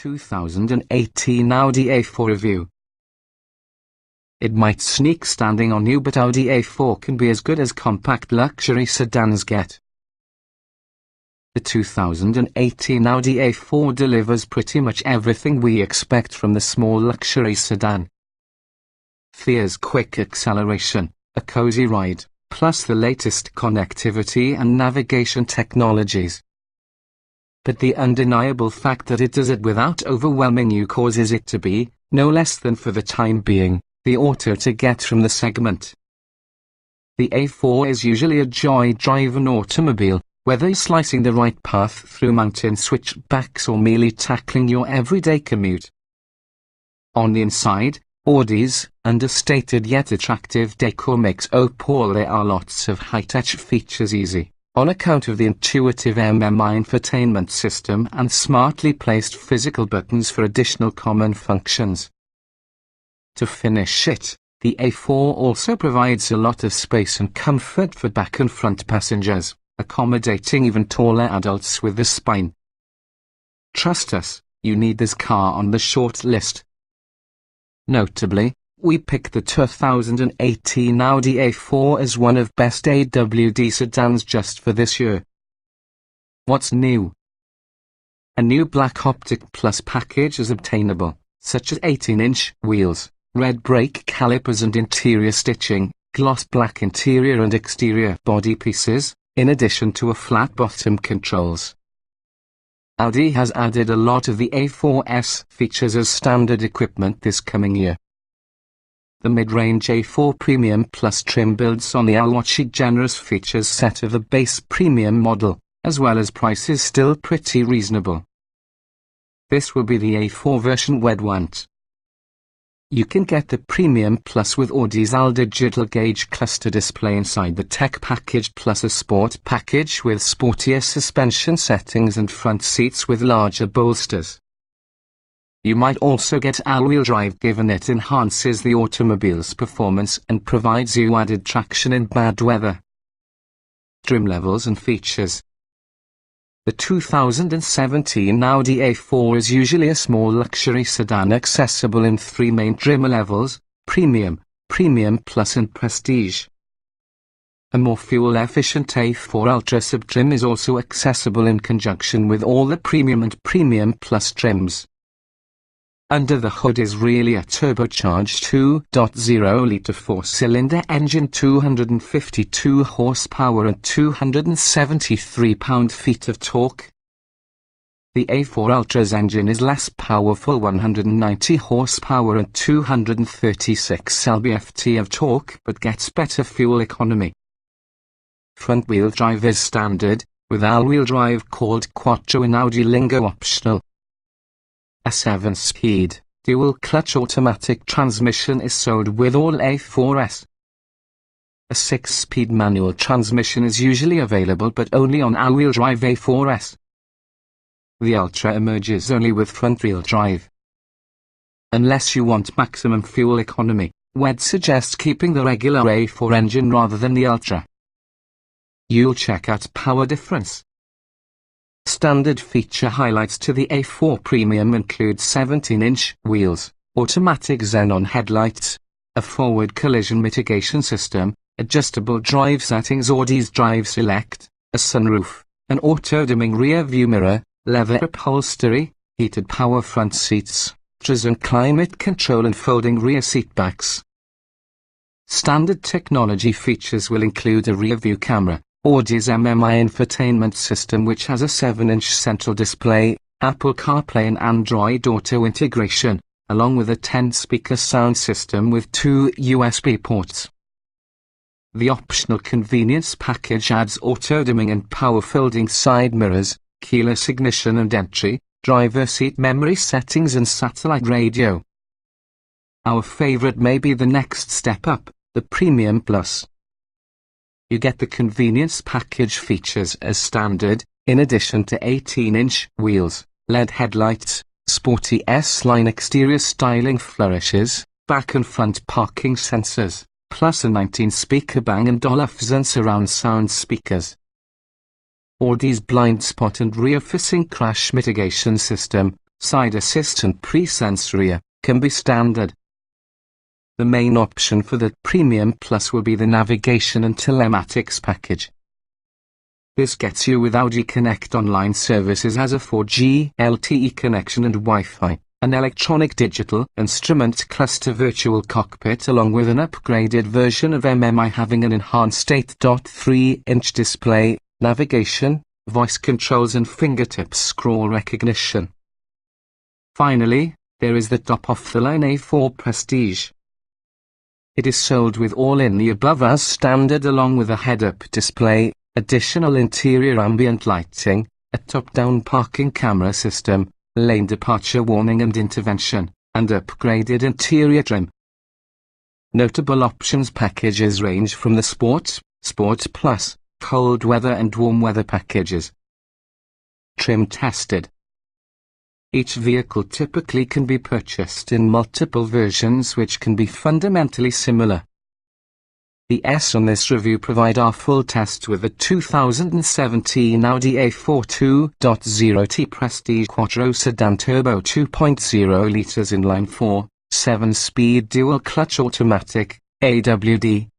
2018 Audi A4 review. It might sneak standing on you, but Audi A4 can be as good as compact luxury sedans get. The 2018 Audi A4 delivers pretty much everything we expect from the small luxury sedan. Fears quick acceleration, a cozy ride, plus the latest connectivity and navigation technologies. But the undeniable fact that it does it without overwhelming you causes it to be, no less than for the time being, the auto to get from the segment. The A4 is usually a joy-driven automobile, whether slicing the right path through mountain switchbacks or merely tackling your everyday commute. On the inside, Audi's understated yet attractive decor makes there are lots of high-tech features easy, on account of the intuitive MMI infotainment system and smartly placed physical buttons for additional common functions. To finish it, the A4 also provides a lot of space and comfort for back and front passengers, accommodating even taller adults with the spine. Trust us, you need this car on the short list. Notably, we picked the 2018 Audi A4 as one of best AWD sedans just for this year. What's new? A new Black Optic Plus package is obtainable, such as 18-inch wheels, red brake calipers and interior stitching, gloss black interior and exterior body pieces, in addition to a flat bottom controls. Audi has added a lot of the A4's features as standard equipment this coming year. The mid-range A4 Premium Plus trim builds on the already generous features set of the base premium model, as well as prices still pretty reasonable. This will be the A4 version we'd want. You can get the Premium Plus with Audi's all digital gauge cluster display inside the tech package, plus a sport package with sportier suspension settings and front seats with larger bolsters. You might also get all-wheel drive, given it enhances the automobile's performance and provides you added traction in bad weather. Trim levels and features. The 2017 Audi A4 is usually a small luxury sedan accessible in three main trim levels: Premium, Premium Plus and Prestige. A more fuel-efficient A4 Ultra sub-trim is also accessible in conjunction with all the Premium and Premium Plus trims. Under the hood is really a turbocharged 2.0-litre four-cylinder engine, 252 horsepower and 273 pound-feet of torque. The A4 Ultra's engine is less powerful, 190 horsepower and 236 lb-ft of torque, but gets better fuel economy. Front-wheel drive is standard, with all-wheel drive called quattro in Audi lingo optional. A 7-speed, dual-clutch automatic transmission is sold with all A4s. A 6-speed manual transmission is usually available, but only on all-wheel drive A4s. The Ultra emerges only with front-wheel drive. Unless you want maximum fuel economy, we'd suggest keeping the regular A4 engine rather than the Ultra. You'll check out power difference. Standard feature highlights to the A4 Premium include 17-inch wheels, automatic xenon headlights, a forward collision mitigation system, adjustable drive settings, Audi's Drive Select, a sunroof, an auto-dimming rear-view mirror, leather upholstery, heated power front seats, and climate control and folding rear seatbacks. Standard technology features will include a rear-view camera, Audi's MMI infotainment system, which has a 7-inch central display, Apple CarPlay and Android Auto integration, along with a 10-speaker sound system with 2 USB ports. The optional convenience package adds auto-dimming and power-folding side mirrors, keyless ignition and entry, driver seat memory settings and satellite radio. Our favorite may be the next step up, the Premium Plus. You get the convenience package features as standard, in addition to 18-inch wheels, LED headlights, sporty S-line exterior styling flourishes, back and front parking sensors, plus a 19-speaker Bang & Olufsen surround sound speakers. Audi's blind spot and rear-facing crash mitigation system, side assist and pre-sensory, can be standard. The main option for the Premium Plus will be the navigation and telematics package. This gets you with Audi Connect online services as a 4G LTE connection and Wi-Fi, an electronic digital instrument cluster virtual cockpit along with an upgraded version of MMI having an enhanced 8.3-inch display, navigation, voice controls and fingertip scroll recognition. Finally, there is the top-of-the-line A4 Prestige. It is sold with all in the above as standard along with a head-up display, additional interior ambient lighting, a top-down parking camera system, lane departure warning and intervention, and upgraded interior trim. Notable options packages range from the Sport, Sport Plus, cold weather and warm weather packages. Trim tested. Each vehicle typically can be purchased in multiple versions which can be fundamentally similar. The S on this review provide our full test with the 2017 Audi A4 2.0T Prestige Quattro Sedan Turbo 2.0 litres inline 4, 7-speed dual-clutch automatic, AWD.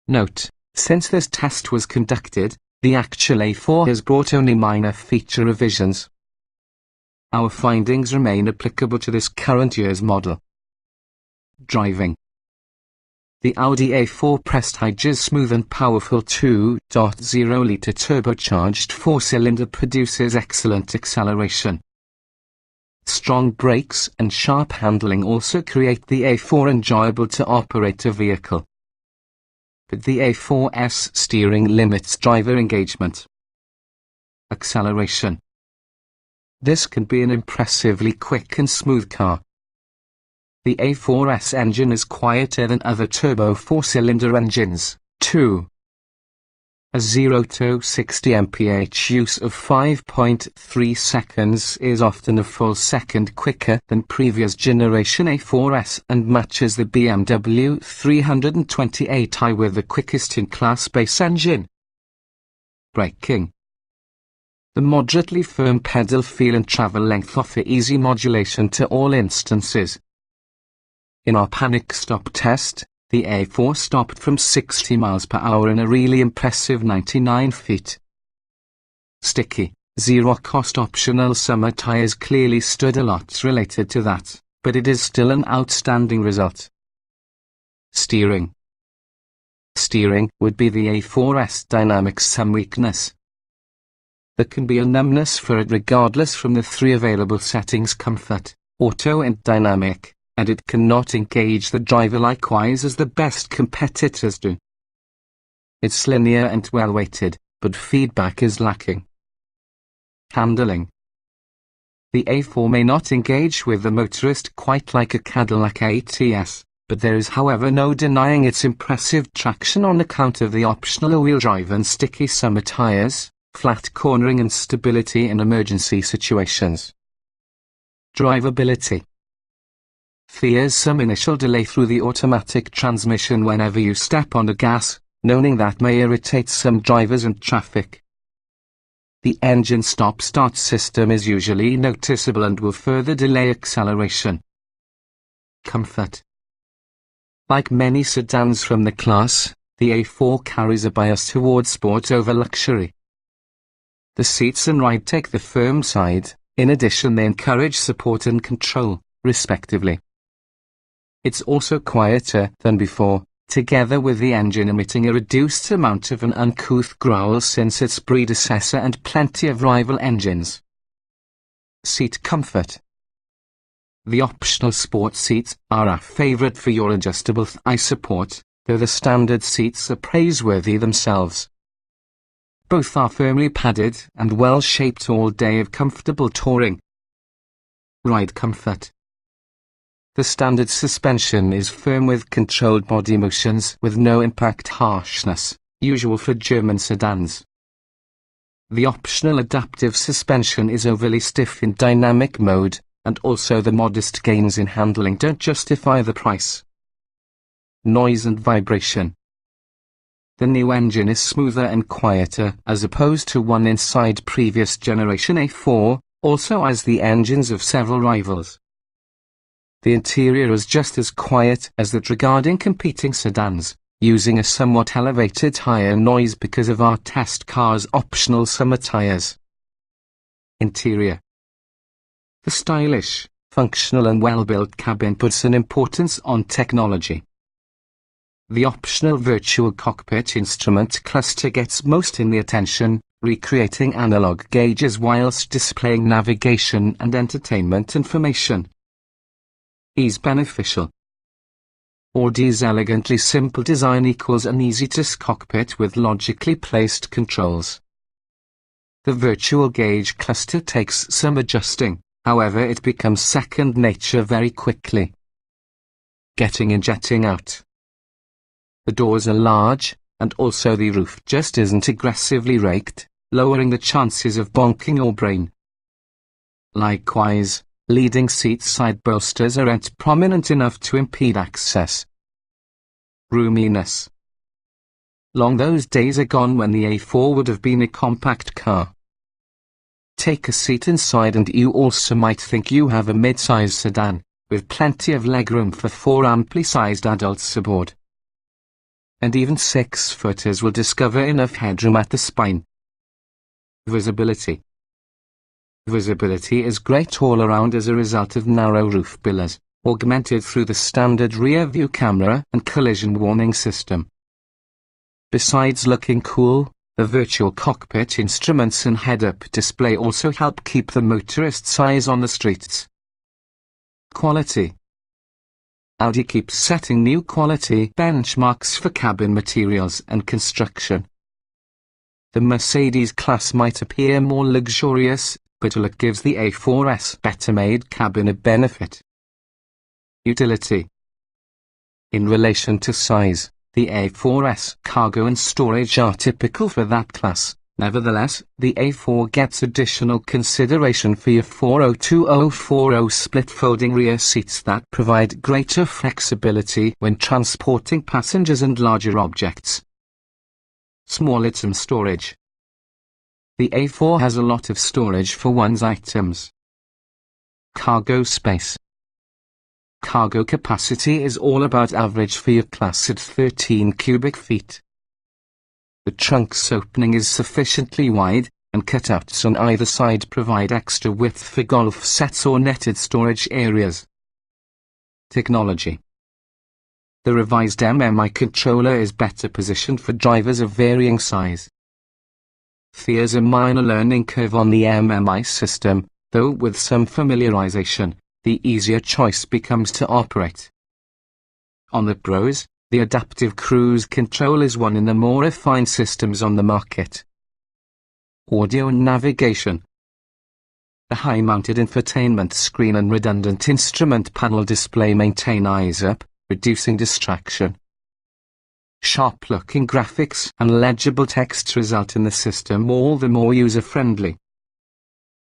Note: since this test was conducted, the actual A4 has brought only minor feature revisions. Our findings remain applicable to this current year's model. Driving. The Audi A4 Prestige's smooth and powerful 2.0-litre turbocharged four-cylinder produces excellent acceleration. Strong brakes and sharp handling also create the A4 enjoyable to operate a vehicle. But the A4's steering limits driver engagement. Acceleration. This can be an impressively quick and smooth car. The A4's engine is quieter than other turbo four-cylinder engines, too. A 0 to 60 mph use of 5.3 seconds is often a full second quicker than previous generation A4s and matches the BMW 328i with the quickest in-class base engine. Braking. The moderately firm pedal feel and travel length offer easy modulation to all instances. In our panic stop test, the A4 stopped from 60 miles per hour in a really impressive 99 feet. Sticky, zero-cost optional summer tires clearly stood a lot related to that, but it is still an outstanding result. Steering. Steering would be the A4's dynamics some weakness. There can be a numbness for it regardless from the three available settings: comfort, auto and dynamic, and it cannot engage the driver likewise as the best competitors do. It's linear and well-weighted, but feedback is lacking. Handling. The A4 may not engage with the motorist quite like a Cadillac ATS, but there is however no denying its impressive traction on account of the optional all-wheel drive and sticky summer tires, flat cornering and stability in emergency situations. Drivability. Fears some initial delay through the automatic transmission whenever you step on the gas, knowing that may irritate some drivers and traffic. The engine stop-start system is usually noticeable and will further delay acceleration. Comfort. Like many sedans from the class, the A4 carries a bias towards sport over luxury. The seats and ride take the firm side, in addition they encourage support and control, respectively. It's also quieter than before, together with the engine emitting a reduced amount of an uncouth growl since its predecessor and plenty of rival engines. Seat comfort. The optional sport seats are our favorite for your adjustable thigh support, though the standard seats are praiseworthy themselves. Both are firmly padded and well-shaped all day of comfortable touring. Ride comfort. The standard suspension is firm with controlled body motions with no impact harshness, usual for German sedans. The optional adaptive suspension is overly stiff in dynamic mode, and also the modest gains in handling don't justify the price. Noise and vibration. The new engine is smoother and quieter as opposed to one inside previous generation A4, also as the engines of several rivals. The interior is just as quiet as that regarding competing sedans, using a somewhat elevated higher noise because of our test car's optional summer tires. Interior. The stylish, functional and well-built cabin puts an importance on technology. The optional virtual cockpit instrument cluster gets most in the attention, recreating analog gauges whilst displaying navigation and entertainment information. Ease beneficial. Audi's elegantly simple design equals an easy-to-use cockpit with logically placed controls. The virtual gauge cluster takes some adjusting, however it becomes second nature very quickly. Getting in, jetting out. The doors are large, and also the roof just isn't aggressively raked, lowering the chances of bonking or brain. Likewise, leading seat side bolsters aren't prominent enough to impede access. Roominess. Long those days are gone when the A4 would have been a compact car. Take a seat inside and you also might think you have a mid-size sedan, with plenty of legroom for 4 amply sized adults aboard. And even 6-footers will discover enough headroom at the spine. Visibility. Visibility is great all around as a result of narrow roof pillars, augmented through the standard rear view camera and collision warning system. Besides looking cool, the virtual cockpit instruments and head-up display also help keep the motorist's eyes on the streets. Quality. Audi keeps setting new quality benchmarks for cabin materials and construction. The Mercedes class might appear more luxurious, but it gives the A4's better-made cabin a benefit. Utility. In relation to size, the A4's cargo and storage are typical for that class. Nevertheless, the A4 gets additional consideration for your 402040 split-folding rear seats that provide greater flexibility when transporting passengers and larger objects. Small item storage. The A4 has a lot of storage for one's items. Cargo space. Cargo capacity is all about average for your class at 13 cubic feet. The trunk's opening is sufficiently wide, and cutouts on either side provide extra width for golf sets or netted storage areas. Technology. The revised MMI controller is better positioned for drivers of varying size. There's a minor learning curve on the MMI system, though with some familiarization, the easier choice becomes to operate. On the pros, the adaptive cruise control is one in the more refined systems on the market. Audio and navigation. The high-mounted infotainment screen and redundant instrument panel display maintain eyes up, reducing distraction. Sharp-looking graphics and legible text result in the system all the more user-friendly.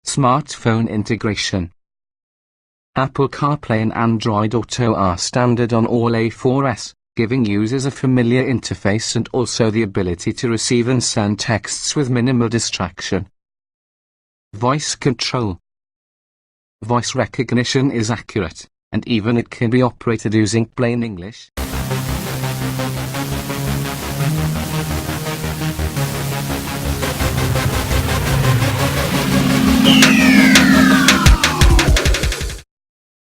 Smartphone integration. Apple CarPlay and Android Auto are standard on all A4s, giving users a familiar interface and also the ability to receive and send texts with minimal distraction. Voice control. Voice recognition is accurate, and even it can be operated using plain English.